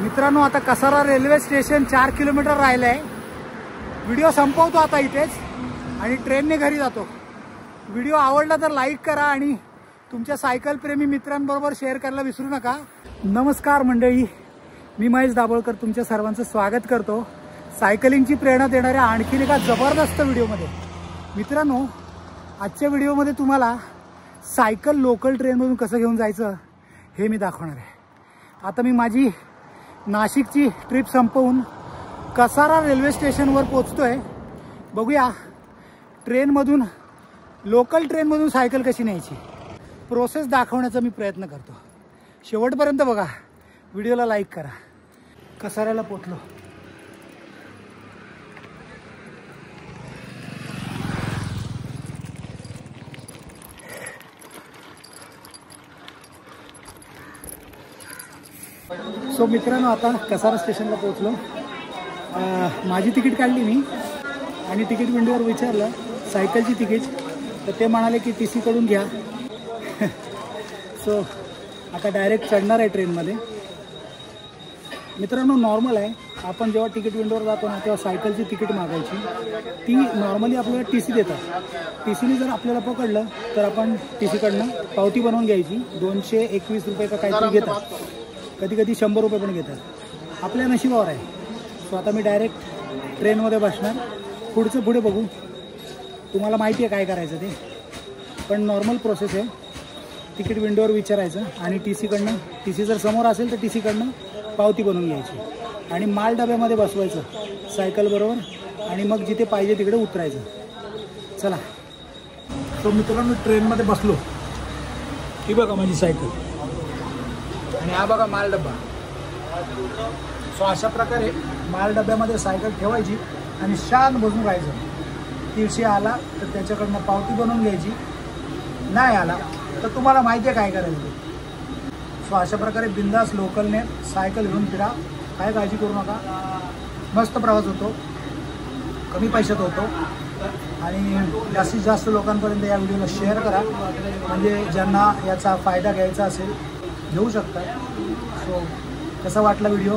मित्रांनो, आता Kasara railway station 4 kilometre राहिलं आहे. व्हिडिओ संपवतो आता इथेच आणि ट्रेनने घरी जातो. व्हिडिओ आवडला तर लाईक करा आणि तुमच्या सायकल प्रेमी मित्रांबरोबर शेअर करायला विसरू नका. नमस्कार मंडळी, मी महेश दाभोळकर तुमच्या सर्वांचं स्वागत करतो सायकलिंगची प्रेरणा देणाऱ्या आणखीन एका जबरदस्त व्हिडिओमध्ये. मित्रांनो, आजच्या व्हिडिओमध्ये तुम्हाला सायकल लोकल ट्रेनमधून कसं घेऊन जायचं हे मी दाखवणार आहे. आता मी माझी नाशिकची ट्रिप संपवून कसारा रेल्वे स्टेशनवर पोहोचतोय. बघूया ट्रेनमधून लोकल ट्रेनमधून सायकल कशी न्यायची, प्रोसेस दाखवण्याचा मी प्रयत्न करतो. शेवटपर्यंत बघा, व्हिडिओला लाईक करा. कसाऱ्याला पोहोचलो. सो मित्रांनो, आता कसारा स्टेशनला पोहोचलो. माझी तिकीट काढली मी आणि तिकीट विंडोवर विचारलं सायकलची तिकीट, तर ते म्हणाले की TC कडून घ्या. सो आता डायरेक्ट चढणार आहे ट्रेनमध्ये. मित्रांनो, नॉर्मल आहे, आपण जेव्हा तिकीट विंडोवर जातो ना तेव्हा सायकलची तिकीट मागायची. ती नॉर्मली आपल्याला TC देतात. TCने जर आपल्याला पकडलं तर आपण TC कडनं पावती बनवून घ्यायची. 221 रुपये का काहीतरी घेतात, कधी कधी 100 रुपये पण घेतात. आपल्या नशिबावर आहे. सो आता मी डायरेक्ट ट्रेनमध्ये बसणार. पुढचं पुढे बघू. तुम्हाला माहिती आहे काय करायचं ते, पण नॉर्मल प्रोसेस आहे. तिकीट विंडोवर विचारायचं आणि TC कडनं, TC जर समोर असेल तर TC कडनं पावती बनवून घ्यायची आणि माल डब्यामध्ये बसवायचं सायकलबरोबर आणि मग जिथे पाहिजे तिकडे उतरायचं. चला. सो मित्रांनो, ट्रेनमध्ये बसलो. ही बघा माझी सायकल आणि हा बघा माल डब्बा. सो अशा प्रकारे माल डब्यामध्ये सायकल ठेवायची आणि शांत बसून राहायचं. TC आला तर त्याच्याकडनं पावती बनवून घ्यायची, नाही आला तर तुम्हाला माहिती आहे काय करायचं. सो अशा प्रकारे बिंदास लोकलने सायकल घेऊन फिरा, काय काळजी करू नका. मस्त प्रवास होतो, कमी पैशात होतो आणि जास्तीत जास्त लोकांपर्यंत या व्हिडिओला शेअर करा, म्हणजे ज्यांना याचा फायदा घ्यायचा असेल घेऊ शकता. सो कसा वाटला व्हिडिओ,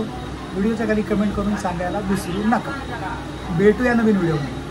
व्हिडिओच्या खाली कमेंट करून सांगायला विसरू नका. भेटूया नवीन व्हिडिओमध्ये.